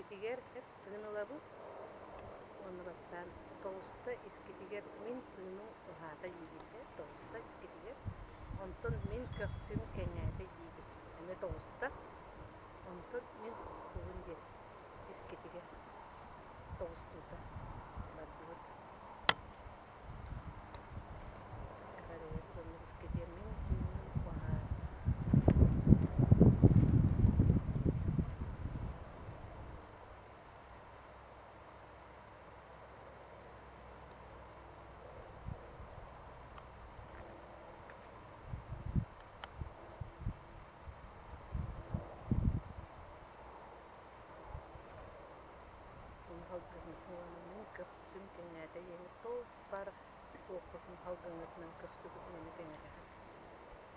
iskitiger hep tığınılabı. Onu bastan toğusta iskitiger min tığını uhata yigilde. Toğusta iskitiger. Onton min köksüm kenyayda yigil. Ene toğusta. Onton min kuğun yer. İskitiger. Toğustuda. Bardıvat. Eğer bunu iskitiger min tığını uhata. Halgınlıklarının köksüm kenyayda yeni tol par okusun halgınlıklarının köksüm yeni kenyayda.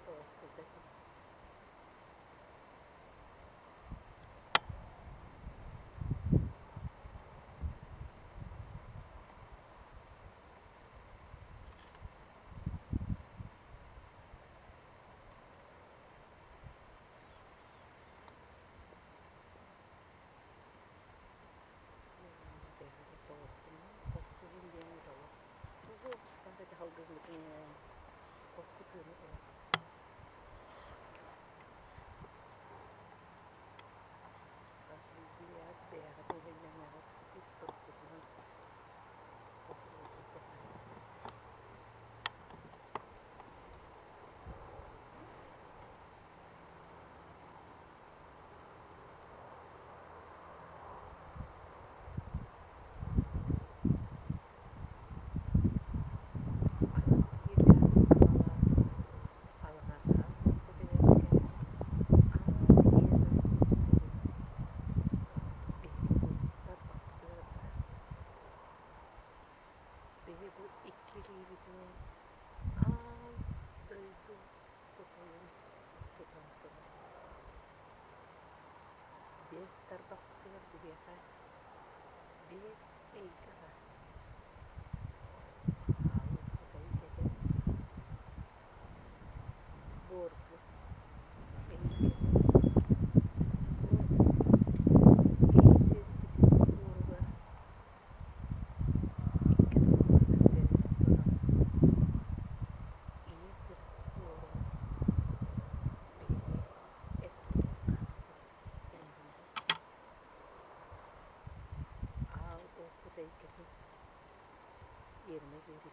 Toğustuda. Halgınlıklarının kokkutuğunu Kasbiliyat beyahat ubenyanyarat istokkutuğunu kokkutuğunu Без тарбақтығыр дебеға, без эйгіға. Алы құдай деді. Борғы, эйгі. Yerine geldi.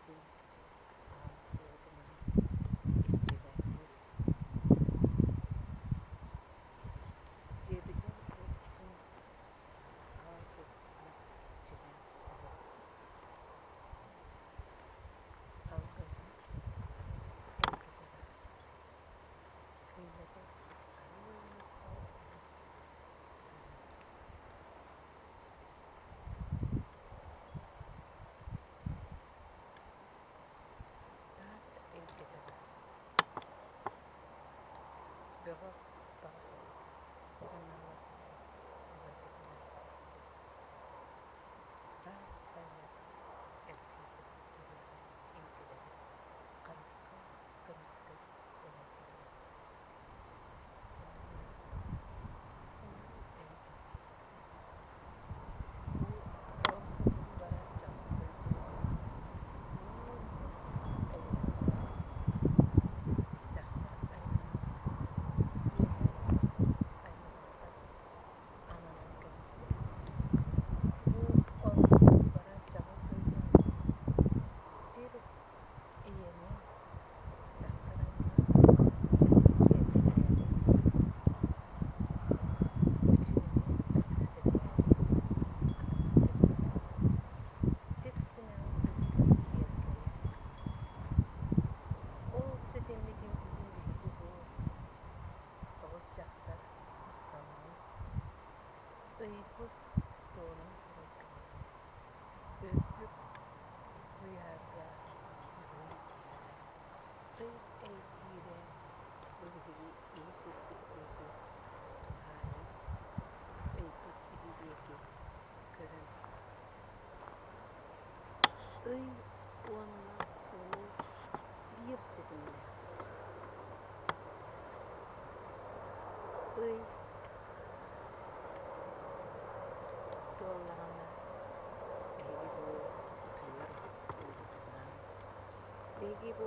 биһиги бу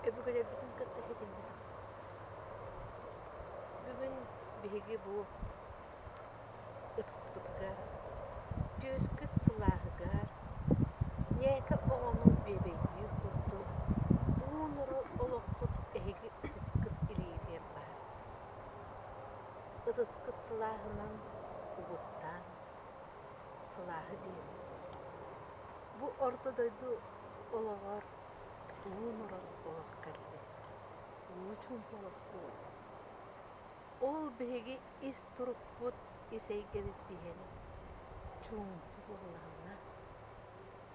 өбүгөлер бүтүн кытта хетинде тахсы. Бүгүн биһиги бу ытыспытыгар, түйөскүт сылааһыгар, нээка оҕону бебейдии курду, уунуру олохпут эһиги ытыскыт илиирер баар. Ытыскыт сылааһынан угуттаан сылааһы диэн. Бу ортодойду олоҕор уунурал олох кэллэ, уучун олохпуу. Ол биһиги ис туруппут исэйгэрит диэн чуумпу буолаана.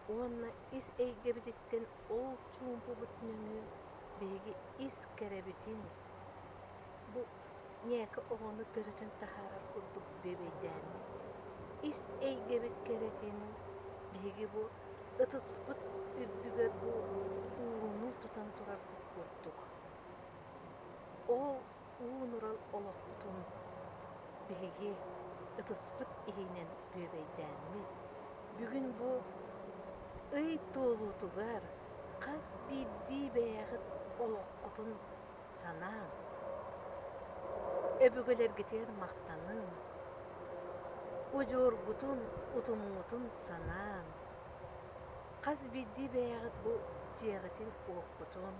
Уонна ис эйгэбититтен ол чуумпубут нөҥү биһиги ис кэрэбитин бу нээка оҕону төрөтөн тахаарар курдук бебейдээни ис эйгэбит кэрэтин биһиги бу ытыспыт үрдүгэр бу ууруну тутан турар курдук. Ол уунурал олохпутун биһиги ытыспыт иһинен бебейдээни бүгүн бу ый туолуутугар хас биирдии бэйэҕит олоххутун санаан, өбүгөлэргитер мактанын, ужуургутун утумуутун санаан, хас биирдии бэйэҕит бу дьиэҕитин уоккутун,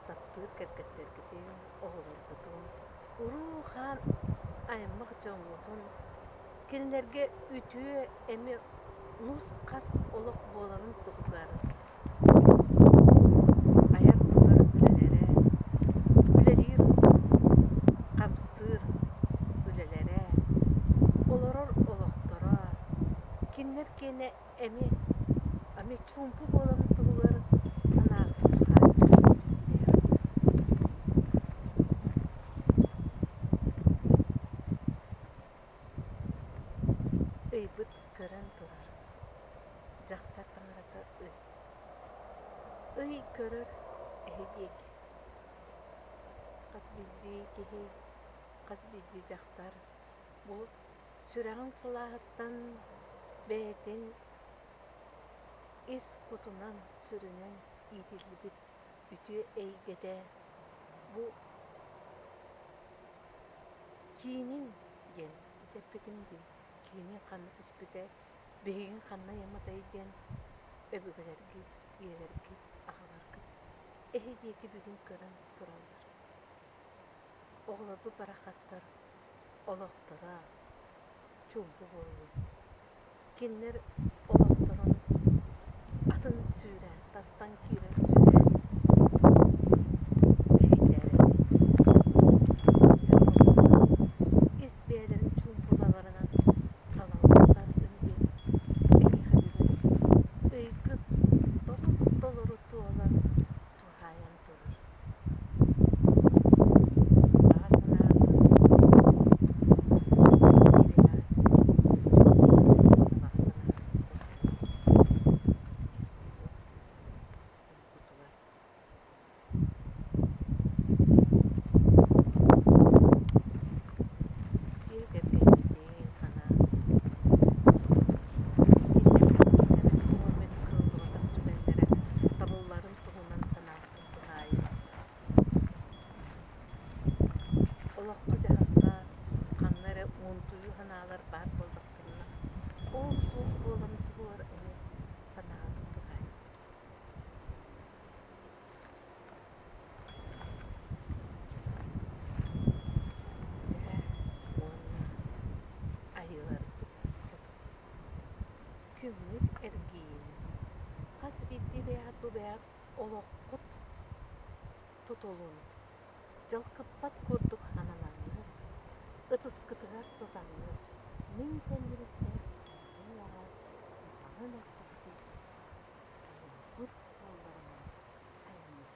таптыыр кэргэттэргитин оҕолоргутун, уруу хаан аймак дьоҥҥутун, кинилэргэ үтүө эми нус хас олох буоларын тугугар аяр булар үлэлэрэ, үлэлиир хамсыыр үлэлэрэ, олорор олохторо, кинилэр киэнэ эми чуумпу буоларын тугугар санаатыгар ыйбыт көрөн турар. Жактар таҥарата ый көрөр эһидиэки. Хас билдии киһи, хас билдии жактар бу сүрэҕин сылааһыттан бээтин ис кутунан сүрүнэн иитиллибит үтүө эйгэтэ бу киинин диэн итэппитин дии. Киинин ханна түспүтэ биһигин ханна яматай диэн өбүгөлэрги, иэлэрги, аҕаларгы эһидиэки бүгүн көрөн тураллар. Оҕолорду барахаттар олохтора чуумпу буолуо. Кинилэр олохторон атын сүүрэн, тастан киирэн сүүрэн эһиилээрэти. Ис бэйэлэрин чуумпулаларынан салаллар ынди эһиэхэ бүгүн ыйгыт толус толору туолар тухайан турар. Сылаа санаатын ирээн олохко жаһакка ханнары уонтуйу ханаалар баар буолбаккынна ол суох буолан тугуар эми санаатын тугай. Уонна айыларбыт күмүт эргиин хас бидди бэйэт бу бэйэт олоххут тутулун жалкыппат курдук ханананны, ытыскытыгар тутанны, миң теннириттер, ыйлаат, ытаһын охтуппут, бут болларынан айынны.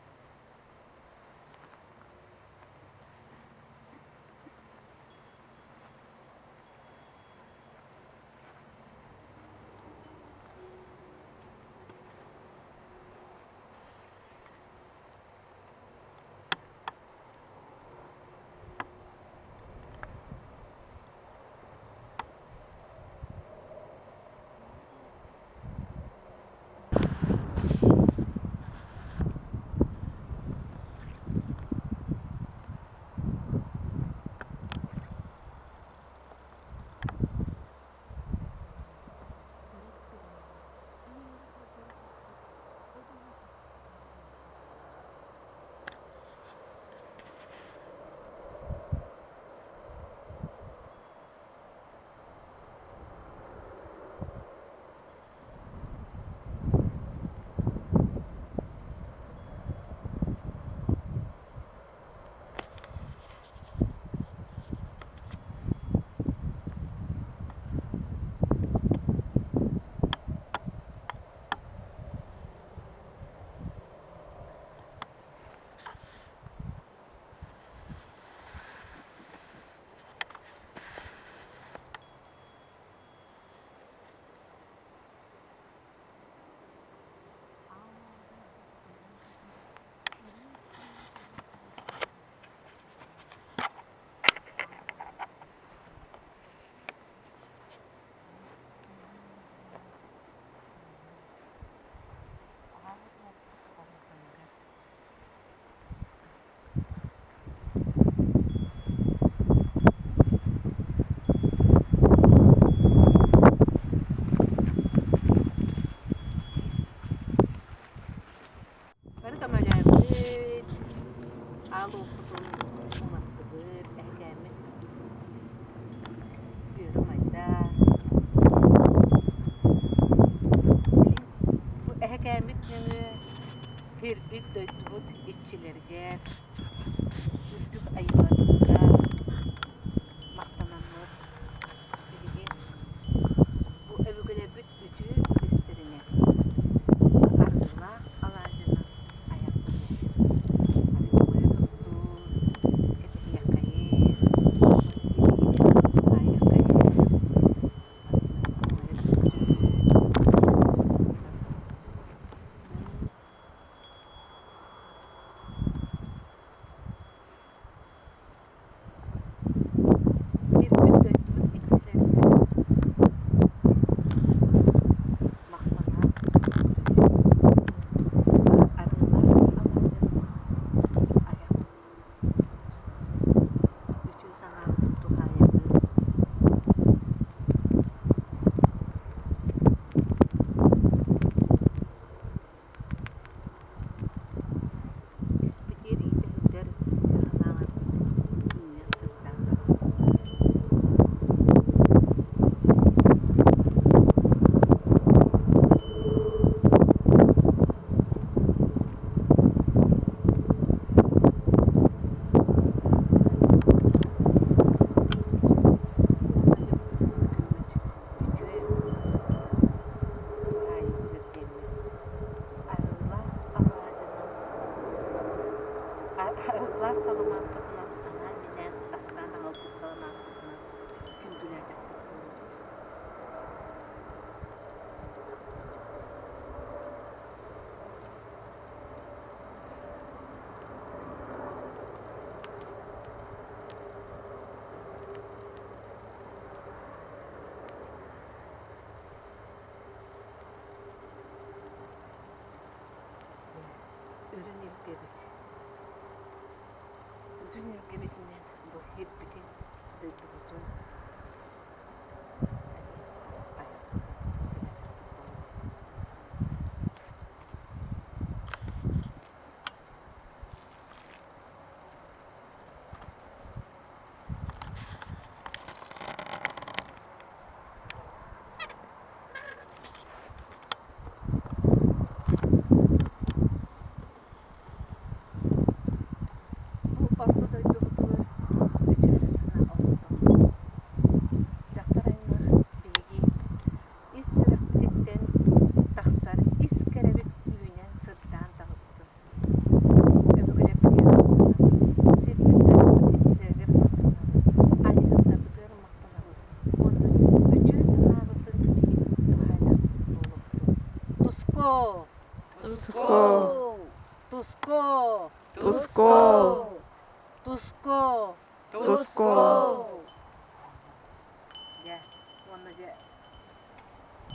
Ger, ürdük ayılarında maktananlar. Bilgi, bu övgüle büt gücü üresterine. Arıla alacının ayakları. Hadi buraya dostum, epey yakayı, ay yakayı. Bir gün döndüm içlerine. Maktana, arılar alacının ayak. Üçü sana tuttu hayatı. İspiteri tehcer cahanalar dünya sırtlarında. Arılar salamatlıkla ana minen aslan altı salamatlıkla gündülerde kurtulur. Ürün ilgili. Dünya gemisinden bu hep bütün öldürücü. Bu ortada yoktur. Üçüncü sana oldu. Jaktaraylar bilgi. İz sürekletten taksar iz kerevik üyünen sırttan tağıstı. Öbürgülep yarattılar. Sirkütten içlerger maktanları. Ayıktadılar maktanları. Onun üçü sınavıdır bilgi tuhayla oluptu. Tusko! Tusko, Tusko! Tusko, Tusko! Tusko. Ya, onu ya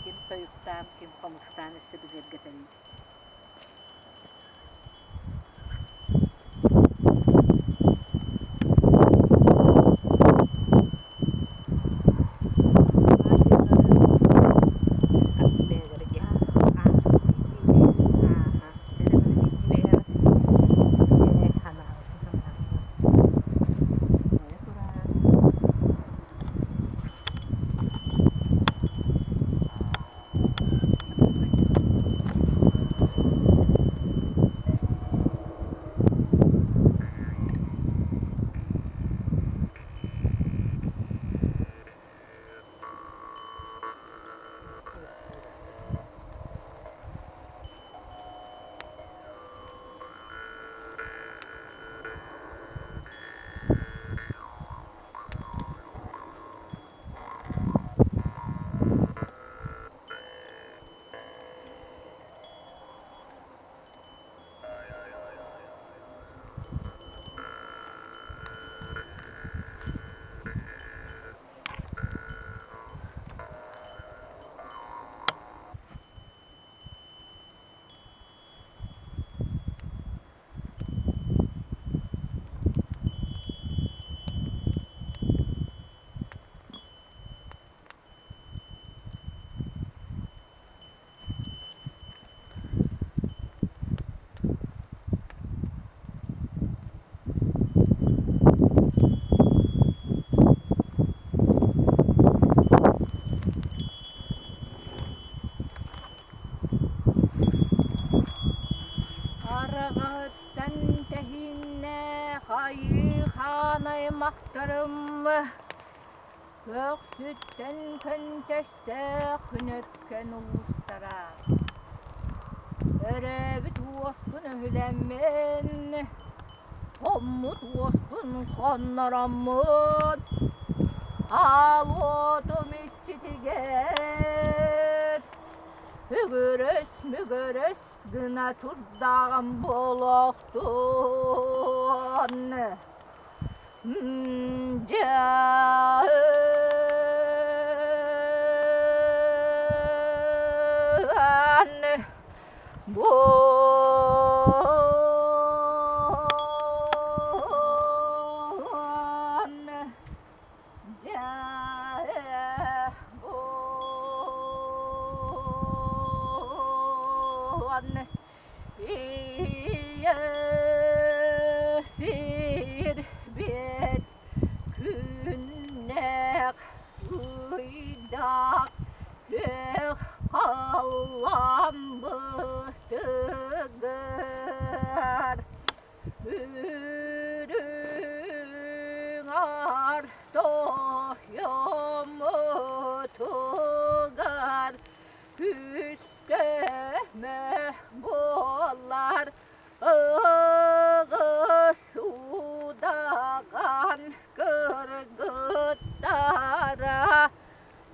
kim toyuktan, kim kamustan ise bir vergeden. Etten könteşte hünerken ulustara Erebit uostun öhlemen Hommut uostun konnaramut Al otum içitiger Mügörös gına turdağım boloktun Can Sir bir günnek uydak Röh kallam bıhtıgır Ürün ar doyumutugar Üstüme bollar Iğı sudagan gırgıtlara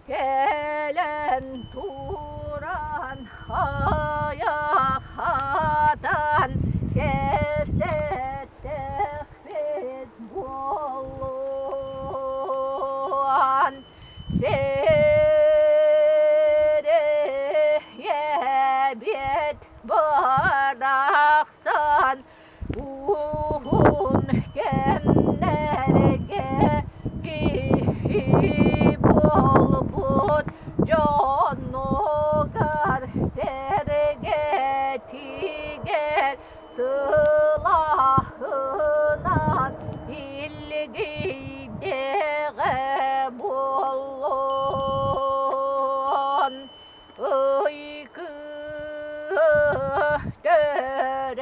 Gelen turan ayahadan Gevşette biz boluan Dereye bit bıraksan Uhun genlerge giyip ol but Canogar sergetiger Sılahınan ilgidege bulun Iykı dörötür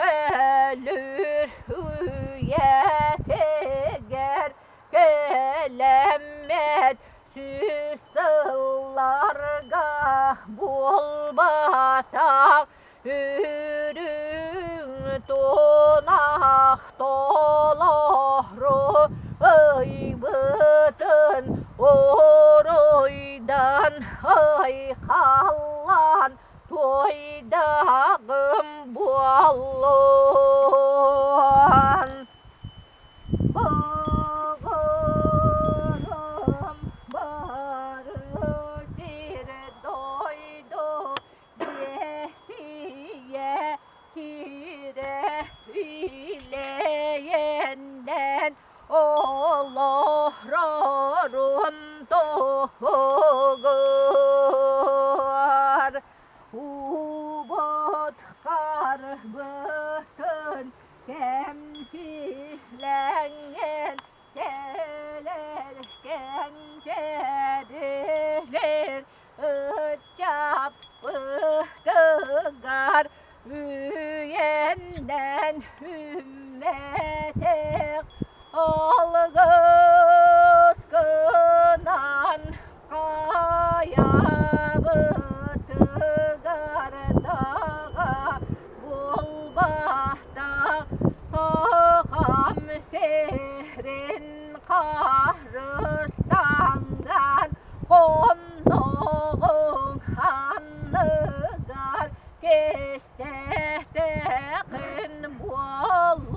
tölkölür hüyeteger Gelemet süsıllarga bulbatak Ürün tonak dolohru Ay bıtın oruydan Ay kallan toydağım buallon Bağırım barıdır doydu Yesiye kire ileyenden Olorun doğur Ubot kar bıtın Kemçilengen gelerken cerilir Içap bıhtıgar Üyenden ümmetek Olgız kınan Kaya bıhtıgar dağa Bulbahta Sokam sehrin kahrıstangan Konduğun hanlıgar Kestehtekin bolun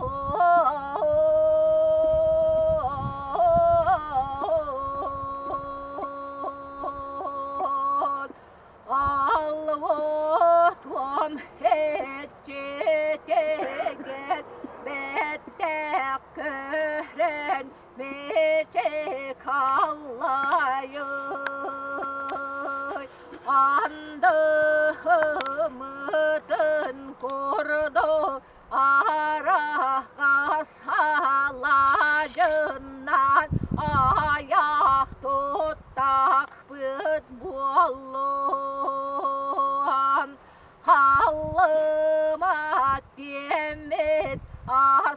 Alvotum hecceteger Bettek köhren meçek Allah'ı Andığımıdın kurdu Arakas halacından Ayak tuttak bıt bolun Hallıma demit aspıtıttan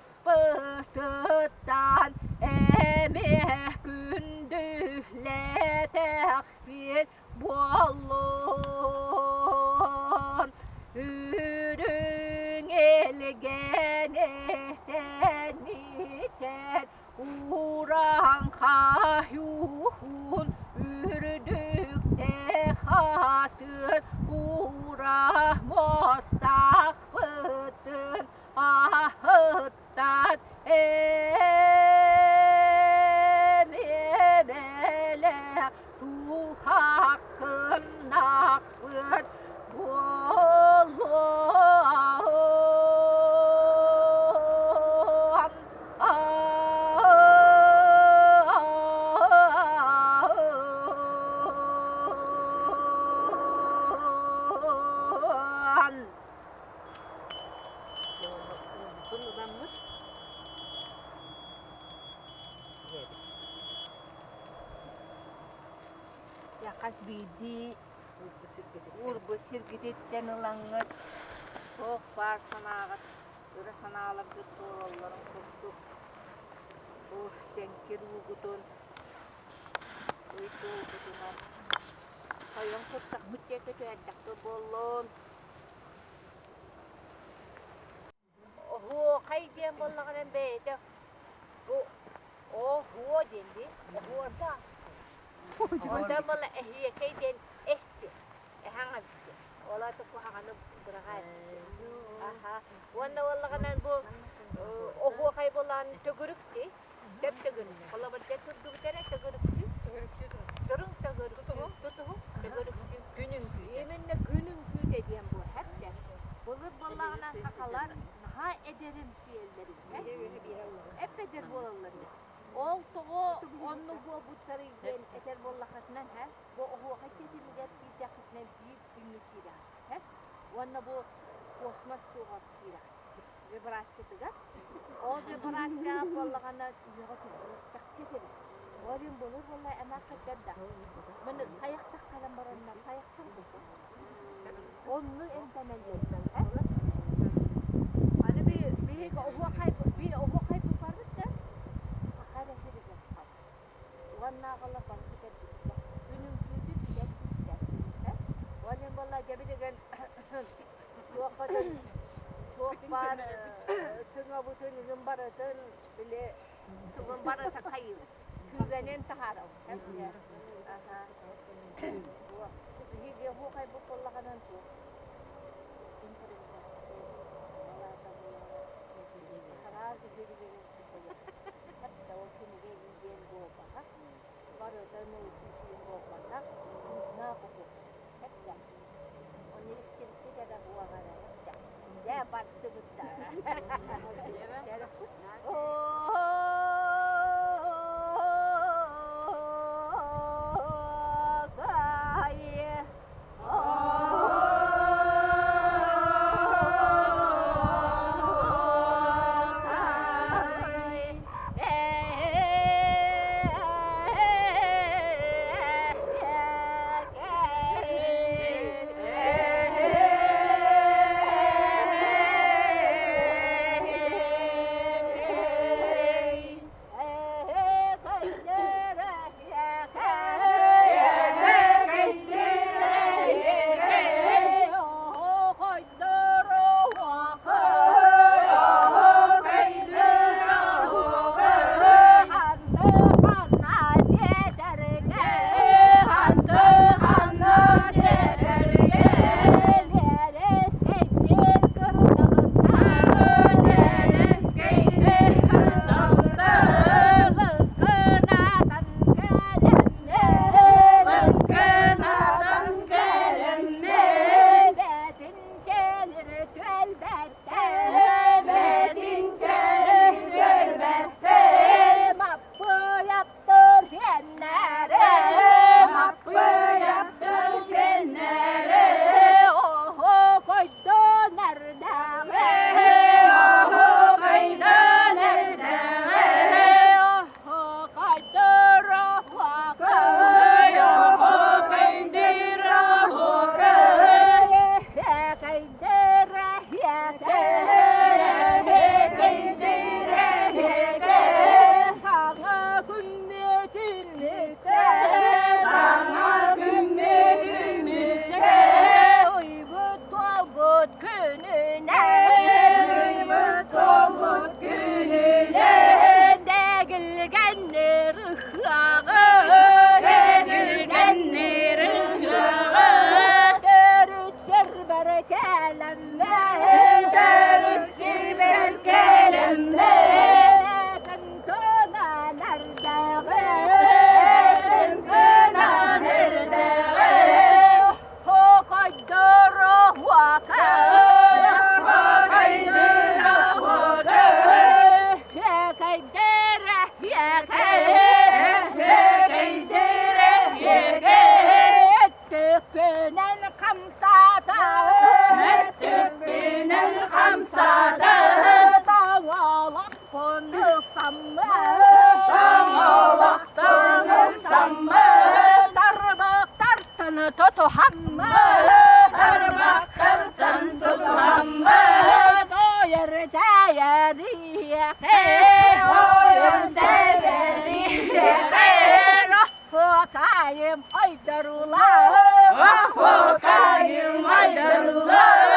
Emek Uhun ürdükte hatın Uğrah mostak fıtın Ahıttan ememele Tu hakkın nakfın Bolluğun Yakas bidi urbu sirgiditten ılangıt çok var sanağıt öre sanağlar bir sorulların kurtuk cenkir uğudun uydu uğudunan hayın kurtak mütçeke tüyeddaktı bollun ohu kay diyen bollağının beyde ohu dendi ohu orada Onda mala ehiye kayden esti. Ehanga bitti. Wala to ko hakano burakan. Aha. Wala wala kanan bu ohu kay bolan tugurukti. Dep tugun. Wala ba dep tuguruktere tugurukti. Durung tugurukti. Tutuhu. Tugurukti. Gününkü. Yeminle gününkü dediğim bu hep de. Bulur bollağına hakalar ha ederim siyellerim. Hep eder bolalları. Ol toğu onlu bu tarihten eter bollakatnan ha bu ohu haketi migat bitakitnen bir günlük kira ha wanna bu kosmas tuğat kira vibrasya tugat o vibrasya bollakana yugat çakçedir orin bolur vallahi ama kaçada men kayakta kalambaranna kayakta onlu entanellerden ha hani bir ohu kayıp vardı da Wanna kala pangkitan kita. Gunung itu tidak tidak. Wanna bala jadi dengan dua kata sopan tengah betul gambar itu beli gambar sakai. Kuganen taharau. Ya. Aha. Wah, ini dia mau kayak betul lah kanan tu. Wala tahu. Harar jadi tahu sini dia go apa? Baru tahu sini go apa? Nah, aku hekta. Oni iskin tidak ada buah ada hekta. Dia pasti betul. tuhamma Armaktartan tuhamma Doyar dayariya Doyar dayariya Vakayım aydarula Vakayım aydarula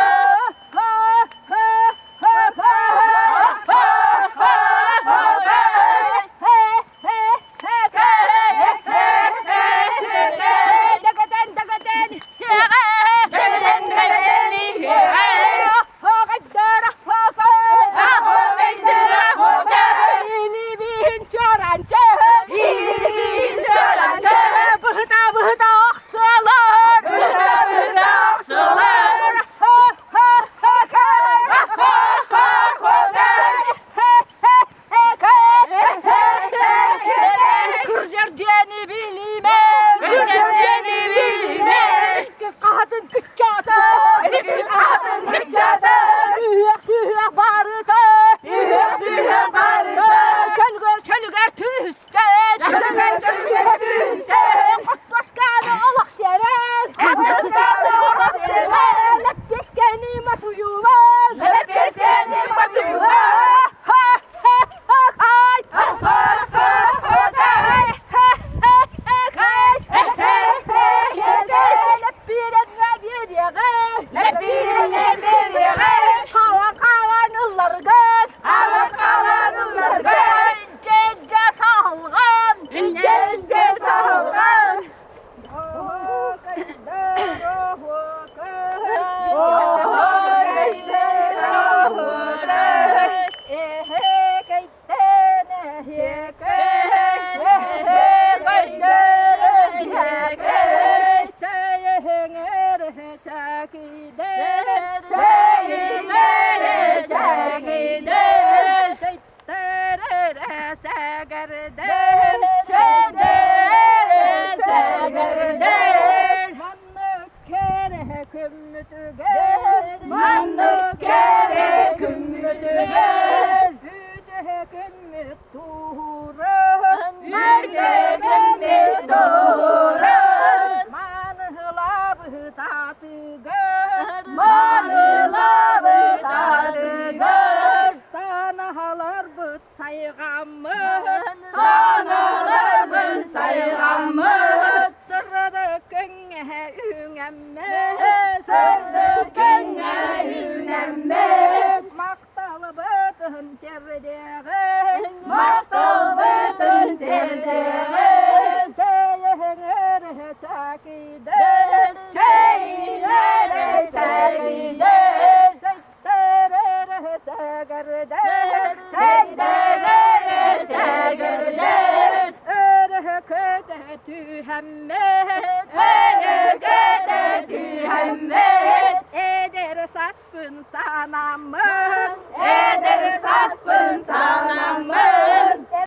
Eder saspın sanamı